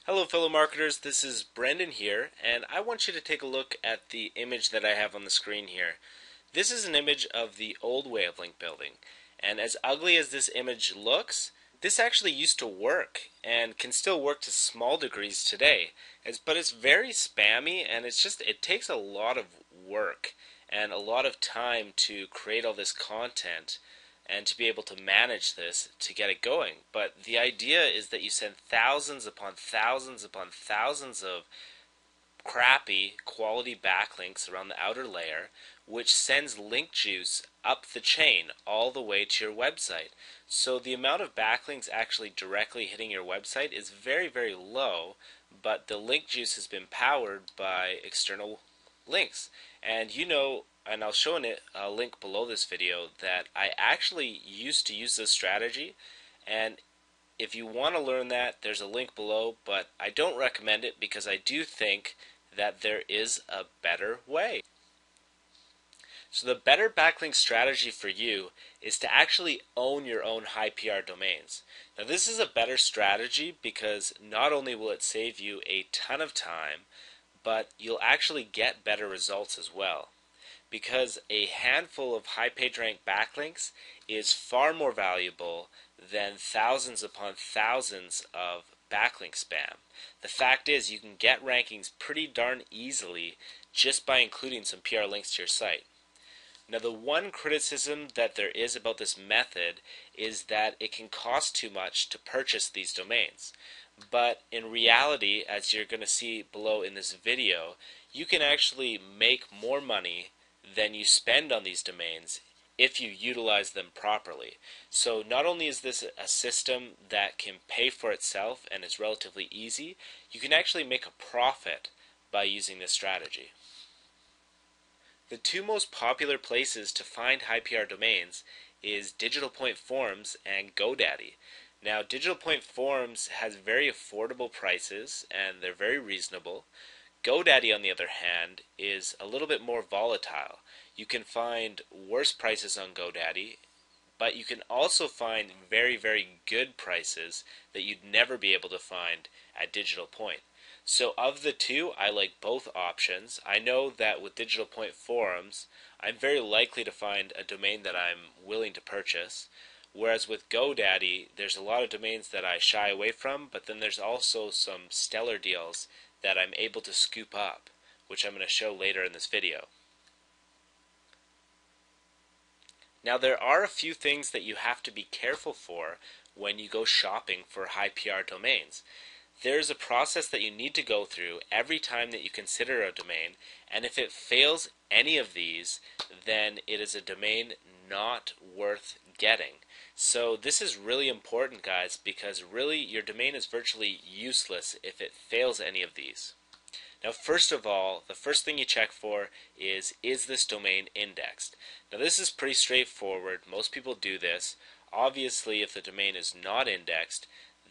Hello fellow marketers, this is Brendan here, and I want you to take a look at the image that I have on the screen here. This is an image of the old way of link building, and as ugly as this image looks, this actually used to work and can still work to small degrees today. But it's very spammy, and it takes a lot of work and a lot of time to create all this content and to be able to manage this to get it going. But the idea is that you send thousands upon thousands upon thousands of crappy quality backlinks around the outer layer, which sends link juice up the chain all the way to your website. So the amount of backlinks actually directly hitting your website is very, very low, but the link juice has been powered by external links. And I'll show a link below this video that I actually used to use this strategy, and if you want to learn that, there's a link below, but I don't recommend it because I do think that there is a better way. So the better backlink strategy for you is to actually own your own high PR domains. Now this is a better strategy because not only will it save you a ton of time, but you'll actually get better results as well. Because a handful of high PageRank backlinks is far more valuable than thousands upon thousands of backlink spam. The fact is you can get rankings pretty darn easily just by including some PR links to your site. Now the one criticism that there is about this method is that it can cost too much to purchase these domains. But in reality, as you're going to see below in this video, you can actually make more money than you spend on these domains if you utilize them properly. So not only is this a system that can pay for itself and is relatively easy, you can actually make a profit by using this strategy. The two most popular places to find high PR domains is Digital Point Forums and GoDaddy. Now Digital Point Forums has very affordable prices and they're very reasonable. GoDaddy, on the other hand, is a little bit more volatile. You can find worse prices on GoDaddy, but you can also find very, very good prices that you'd never be able to find at Digital Point. So of the two, I like both options. I know that with Digital Point Forums, I'm very likely to find a domain that I'm willing to purchase. Whereas with GoDaddy, there's a lot of domains that I shy away from, but then there's also some stellar deals that I'm able to scoop up, which I'm going to show later in this video. Now there are a few things that you have to be careful for when you go shopping for high PR domains. There's a process that you need to go through every time that you consider a domain, and if it fails any of these, then it is a domain not worth getting. So this is really important, guys, because really your domain is virtually useless if it fails any of these. Now first of all, the first thing you check for is this domain indexed? Now this is pretty straightforward. Most people do this. Obviously, if the domain is not indexed,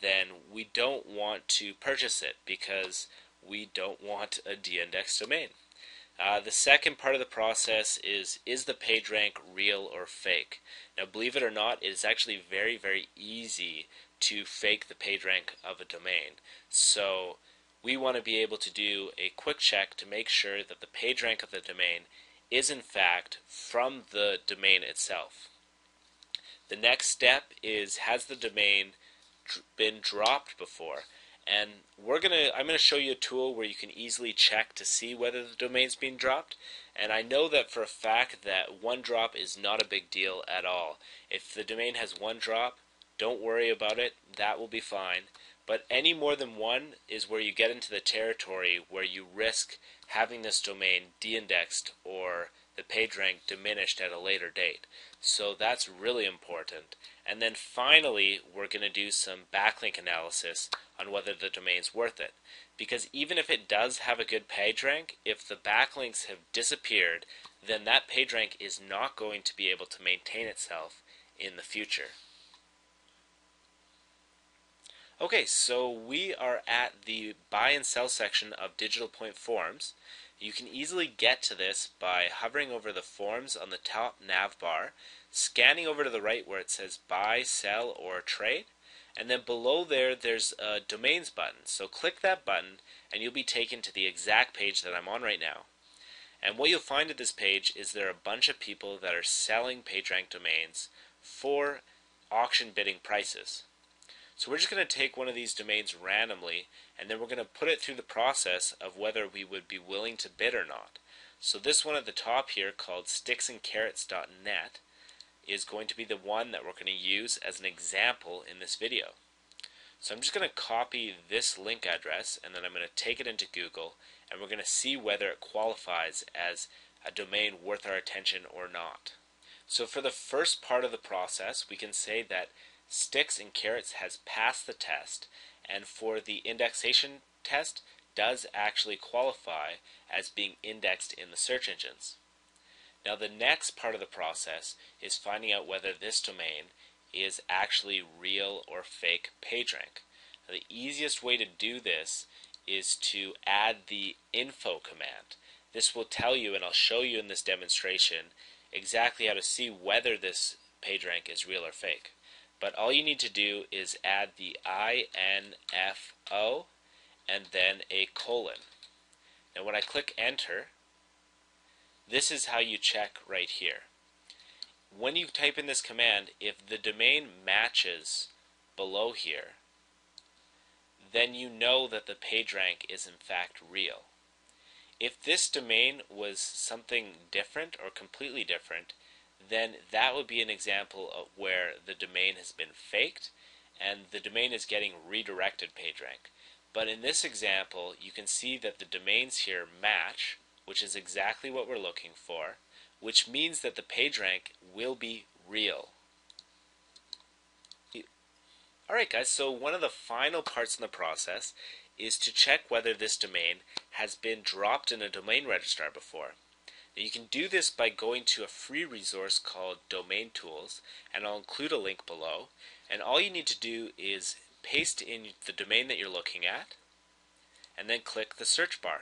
then we don't want to purchase it because we don't want a de-indexed domain. The second part of the process is the PageRank real or fake? Now believe it or not, it is actually very, very easy to fake the PageRank of a domain. So we want to be able to do a quick check to make sure that the PageRank of the domain is in fact from the domain itself. The next step is, has the domain been dropped before? And I'm gonna show you a tool where you can easily check to see whether the domain's been dropped. And I know that for a fact that one drop is not a big deal at all. If the domain has one drop, don't worry about it, that will be fine. But any more than one is where you get into the territory where you risk having this domain de-indexed or the PageRank diminished at a later date. So that's really important. And then finally, we're going to do some backlink analysis on whether the domain's worth it. Because even if it does have a good PageRank, if the backlinks have disappeared, then that PageRank is not going to be able to maintain itself in the future. Okay, so we are at the buy and sell section of Digital Point Forums, You can easily get to this by hovering over the forms on the top nav bar, scanning over to the right where it says buy, sell, or trade, and then below there's a domains button. So click that button and you'll be taken to the exact page that I'm on right now. And what you'll find at this page is there are a bunch of people that are selling PageRank domains for auction bidding prices. So we're just going to take one of these domains randomly, and then we're going to put it through the process of whether we would be willing to bid or not. So this one at the top here, called sticksandcarrots.net, is going to be the one that we're going to use as an example in this video. So I'm just going to copy this link address, and then I'm going to take it into Google, and we're going to see whether it qualifies as a domain worth our attention or not. So for the first part of the process, we can say that Sticks and Carrots has passed the test, and for the indexation test does actually qualify as being indexed in the search engines. Now the next part of the process is finding out whether this domain is actually real or fake PageRank. Now, the easiest way to do this is to add the info command. This will tell you, and I'll show you in this demonstration, exactly how to see whether this PageRank is real or fake. But all you need to do is add the info and then a colon. Now when I click enter, this is how you check right here. When you type in this command, if the domain matches below here, then you know that the PageRank is in fact real. If this domain was something different or completely different, then that would be an example of where the domain has been faked and the domain is getting redirected PageRank. But in this example, you can see that the domains here match, which is exactly what we're looking for, which means that the PageRank will be real. Alright guys, so one of the final parts in the process is to check whether this domain has been dropped in a domain registrar before. Now you can do this by going to a free resource called Domain Tools, and I'll include a link below, and all you need to do is paste in the domain that you're looking at and then click the search bar.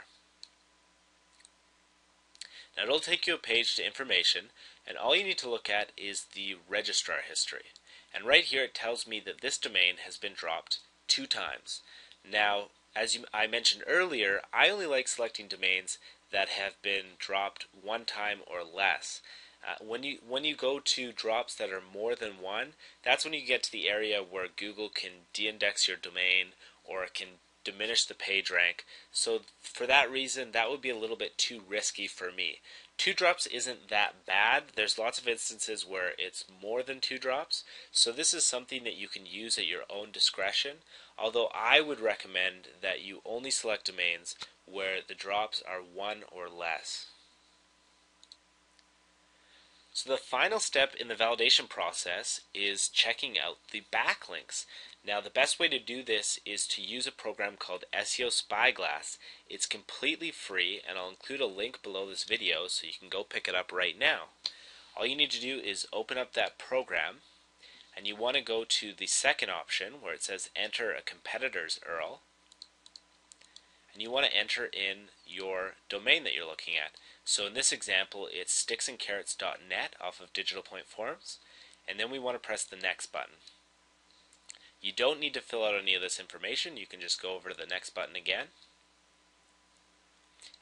Now it'll take you a page to information, and all you need to look at is the registrar history. And right here it tells me that this domain has been dropped 2 times. Now, as I mentioned earlier, I only like selecting domains that have been dropped 1 time or less. When you go to drops that are more than 1, that's when you get to the area where Google can de-index your domain or it can diminish the PageRank. So for that reason, that would be a little bit too risky for me. 2 drops isn't that bad. There's lots of instances where it's more than 2 drops. So this is something that you can use at your own discretion. Although I would recommend that you only select domains where the drops are 1 or less. So the final step in the validation process is checking out the backlinks. Now the best way to do this is to use a program called SEO Spyglass. It's completely free, and I'll include a link below this video so you can go pick it up right now. All you need to do is open up that program, and you want to go to the second option where it says enter a competitor's URL, and you want to enter in your domain that you're looking at. So in this example, it's sticksandcarrots.net off of Digital Point Forums, and then we want to press the next button. You don't need to fill out any of this information. You can just go over to the next button again,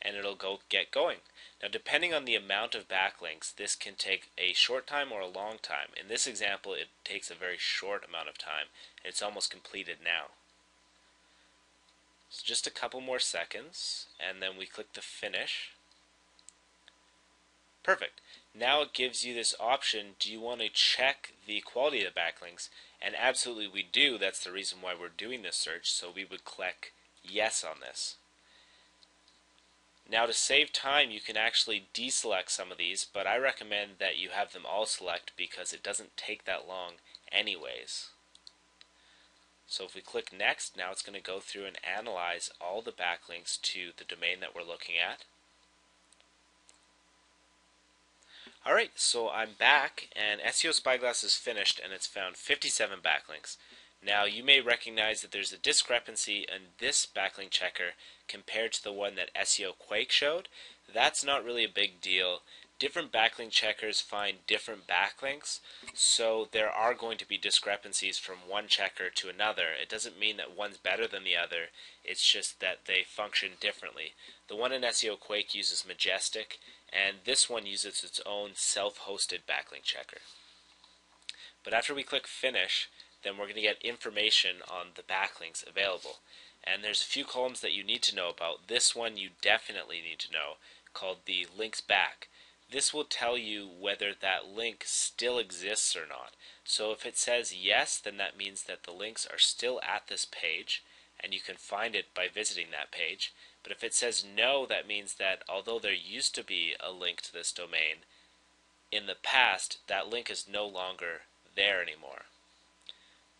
and it'll get going. Now depending on the amount of backlinks, this can take a short time or a long time. In this example, it takes a very short amount of time. It's almost completed now. So just a couple more seconds, and then we click the finish. Perfect. Now it gives you this option, do you want to check the quality of the backlinks? And absolutely we do. That's the reason why we're doing this search, so we would click yes on this. Now to save time, you can actually deselect some of these, but I recommend that you have them all select because it doesn't take that long anyways. So if we click next, now it's going to go through and analyze all the backlinks to the domain that we're looking at. Alright, so I'm back, and SEO Spyglass is finished, and it's found 57 backlinks. Now you may recognize that there's a discrepancy in this backlink checker compared to the one that SEO Quake showed. That's not really a big deal. Different backlink checkers find different backlinks, so there are going to be discrepancies from one checker to another. It doesn't mean that one's better than the other, it's just that they function differently. The one in SEO Quake uses Majestic, and this one uses its own self-hosted backlink checker. But after we click Finish, then we're going to get information on the backlinks available. And there's a few columns that you need to know about. This one you definitely need to know, called the links back. This will tell you whether that link still exists or not. So if it says yes, then that means that the links are still at this page, and you can find it by visiting that page. But if it says no, that means that although there used to be a link to this domain, in the past, that link is no longer there anymore.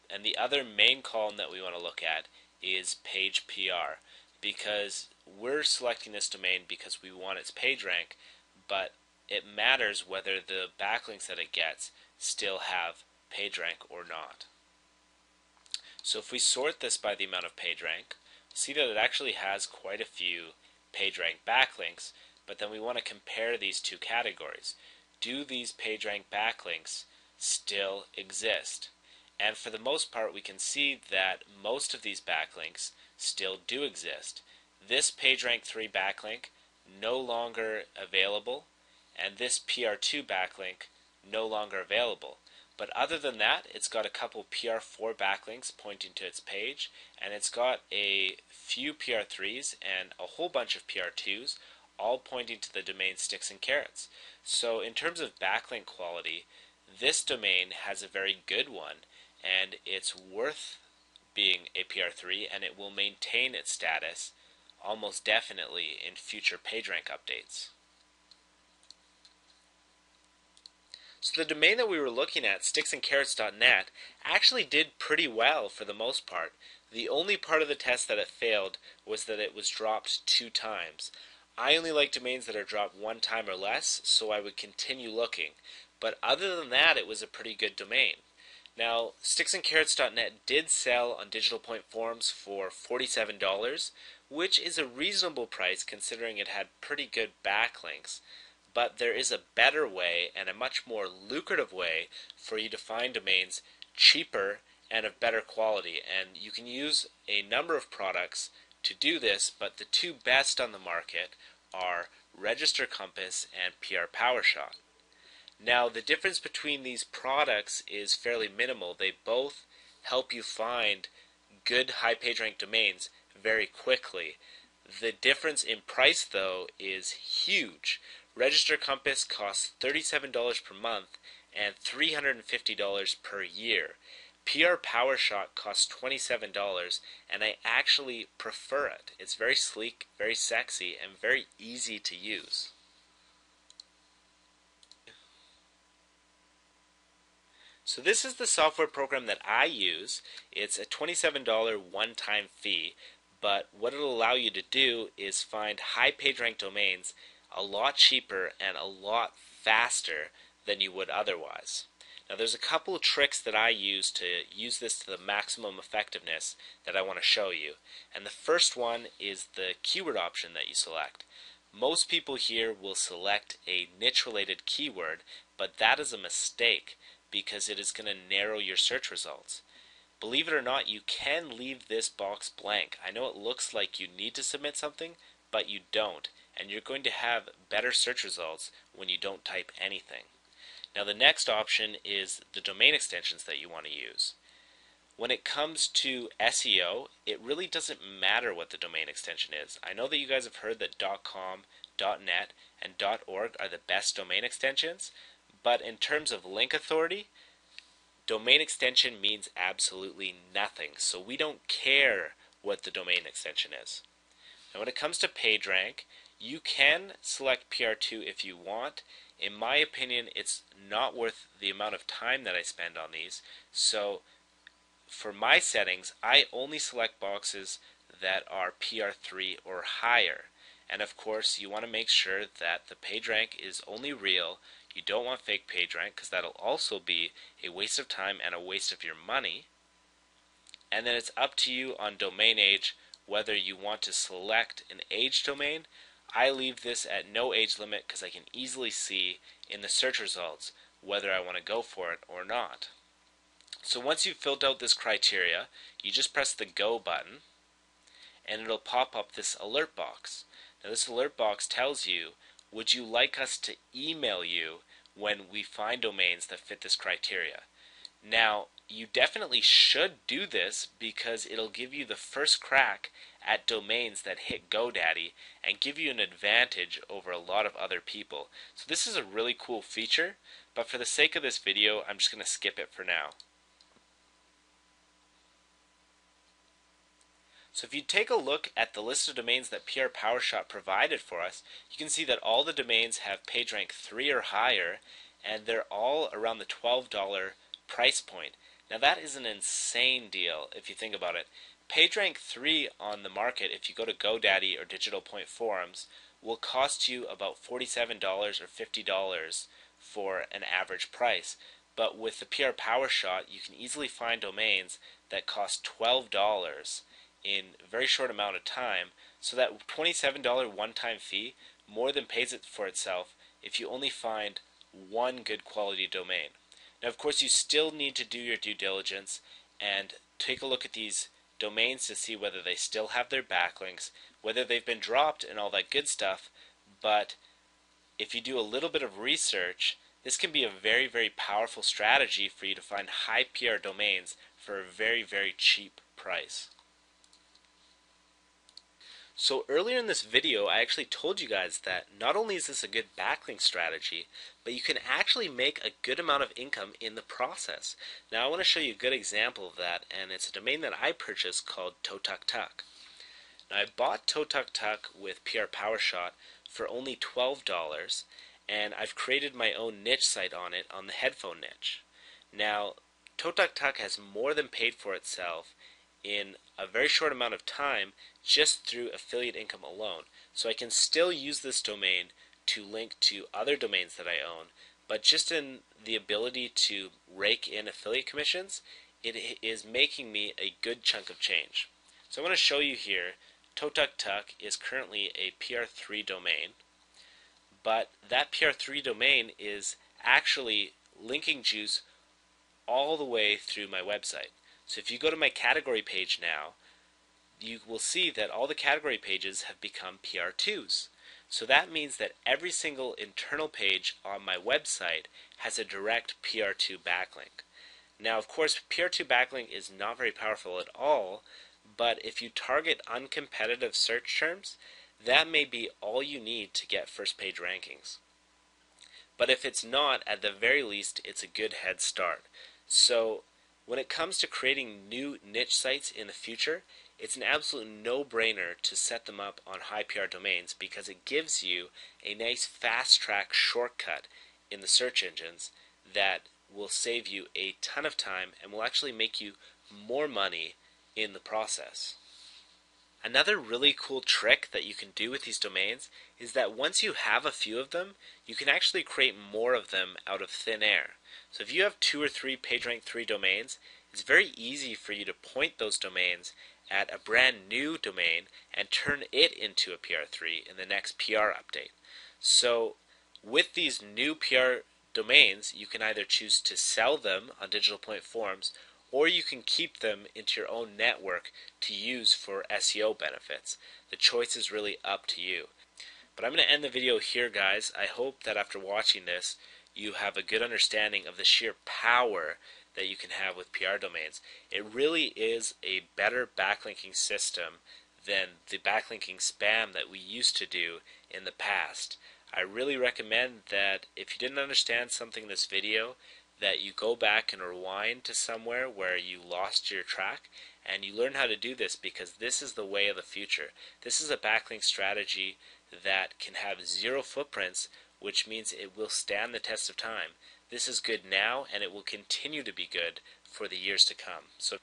And the other main column that we want to look at is page PR, because we're selecting this domain because we want its page rank, but it matters whether the backlinks that it gets still have page rank or not. So if we sort this by the amount of page rank, see that it actually has quite a few page rank backlinks, but then we want to compare these two categories. Do these page rank backlinks still exist? And for the most part, we can see that most of these backlinks still do exist. This PageRank 3 backlink, no longer available, and this PR2 backlink, no longer available. But other than that, it's got a couple PR4 backlinks pointing to its page, and it's got a few PR3s and a whole bunch of PR2s, all pointing to the domain Sticks and Carrots. So in terms of backlink quality, this domain has a very good one, and it's worth being a PR3, and it will maintain its status almost definitely in future PageRank updates. So the domain that we were looking at, sticksandcarrots.net, actually did pretty well for the most part. The only part of the test that it failed was that it was dropped 2 times. I only like domains that are dropped 1 time or less, so I would continue looking. But other than that, it was a pretty good domain. Now, sticksandcarrots.net did sell on Digital Point Forums for $47, which is a reasonable price considering it had pretty good backlinks. But there is a better way and a much more lucrative way for you to find domains cheaper and of better quality. And you can use a number of products to do this, but the 2 best on the market are Register Compass and PR Powershot. Now, the difference between these products is fairly minimal. They both help you find good high page rank domains very quickly. The difference in price, though, is huge. Register Compass costs $37 per month and $350 per year. PR Powershot costs $27, and I actually prefer it. It's very sleek, very sexy, and very easy to use. So this is the software program that I use. It's a $27 one-time fee, but what it'll allow you to do is find high PageRank domains a lot cheaper and a lot faster than you would otherwise. Now there's a couple of tricks that I use to use this to the maximum effectiveness that I want to show you. And the first one is the keyword option that you select. Most people here will select a niche-related keyword, but that is a mistake because it is going to narrow your search results. Believe it or not, you can leave this box blank. I know it looks like you need to submit something, but you don't, and you're going to have better search results when you don't type anything. Now the next option is the domain extensions that you want to use. When it comes to SEO, it really doesn't matter what the domain extension is. I know that you guys have heard that .com, .net, and .org are the best domain extensions, but in terms of link authority, domain extension means absolutely nothing. So we don't care what the domain extension is. Now when it comes to PageRank, you can select PR2 if you want. In my opinion, it's not worth the amount of time that I spend on these. So for my settings, I only select boxes that are PR3 or higher. And of course, you want to make sure that the PageRank is only real. You don't want fake PageRank because that'll also be a waste of time and a waste of your money. and then it's up to you on domain age whether you want to select an age domain. I leave this at no age limit because I can easily see in the search results whether I want to go for it or not. So once you've filled out this criteria, you just press the go button and it'll pop up this alert box. Now this alert box tells you, would you like us to email you when we find domains that fit this criteria? Now, you definitely should do this because it'll give you the first crack at domains that hit GoDaddy and give you an advantage over a lot of other people. So this is a really cool feature, but for the sake of this video, I'm just going to skip it for now. So if you take a look at the list of domains that PR Powershot provided for us, you can see that all the domains have PageRank 3 or higher, and they're all around the $12 price point. Now that is an insane deal if you think about it. PageRank 3 on the market, if you go to GoDaddy or Digital Point Forums, will cost you about $47 or $50 for an average price. But with the PR Powershot, you can easily find domains that cost $12 in a very short amount of time, so that $27 one-time fee more than pays it for itself if you only find one good quality domain. Now of course you still need to do your due diligence and take a look at these domains to see whether they still have their backlinks, whether they've been dropped and all that good stuff, but if you do a little bit of research, this can be a very, very powerful strategy for you to find high PR domains for a very, very cheap price. So earlier in this video, I actually told you guys that not only is this a good backlink strategy, but you can actually make a good amount of income in the process. Now I want to show you a good example of that, and it's a domain that I purchased called Totuktuk. Now I bought Totuktuk with PR Powershot for only $12, and I've created my own niche site on it on the headphone niche. Now Totuktuk has more than paid for itself in a very short amount of time just through affiliate income alone. So I can still use this domain to link to other domains that I own, but just in the ability to rake in affiliate commissions, it is making me a good chunk of change. So I want to show you here, Totuktuk is currently a PR3 domain, but that PR3 domain is actually linking juice all the way through my website. So if you go to my category page now, you will see that all the category pages have become PR2s. So that means that every single internal page on my website has a direct PR2 backlink. Now of course PR2 backlink is not very powerful at all, but if you target uncompetitive search terms, that may be all you need to get first page rankings. But if it's not, at the very least it's a good head start. So when it comes to creating new niche sites in the future, it's an absolute no-brainer to set them up on high PR domains because it gives you a nice fast-track shortcut in the search engines that will save you a ton of time and will actually make you more money in the process. Another really cool trick that you can do with these domains is that once you have a few of them, you can actually create more of them out of thin air. So if you have 2 or 3 PageRank 3 domains, it's very easy for you to point those domains at a brand new domain and turn it into a PR3 in the next PR update. So with these new PR domains, you can either choose to sell them on Digital Point Forums, or you can keep them into your own network to use for SEO benefits. The choice is really up to you. But I'm going to end the video here, guys. I hope that after watching this, you have a good understanding of the sheer power that you can have with PR domains. It really is a better backlinking system than the backlinking spam that we used to do in the past. I really recommend that if you didn't understand something in this video, that you go back and rewind to somewhere where you lost your track and you learn how to do this, because this is the way of the future. This is a backlink strategy that can have 0 footprints, which means it will stand the test of time. This is good now and it will continue to be good for the years to come. So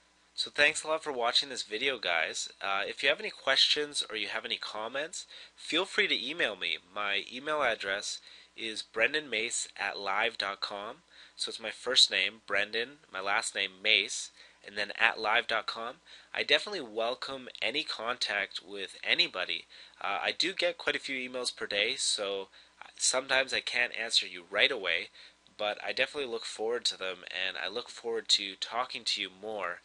thanks a lot for watching this video, guys. If you have any questions or you have any comments, feel free to email me. My email address is brendanmace@live.com. So it's my first name, Brendan, my last name, Mace, and then at live.com. I definitely welcome any contact with anybody. I do get quite a few emails per day, so sometimes I can't answer you right away, but I definitely look forward to them, and I look forward to talking to you more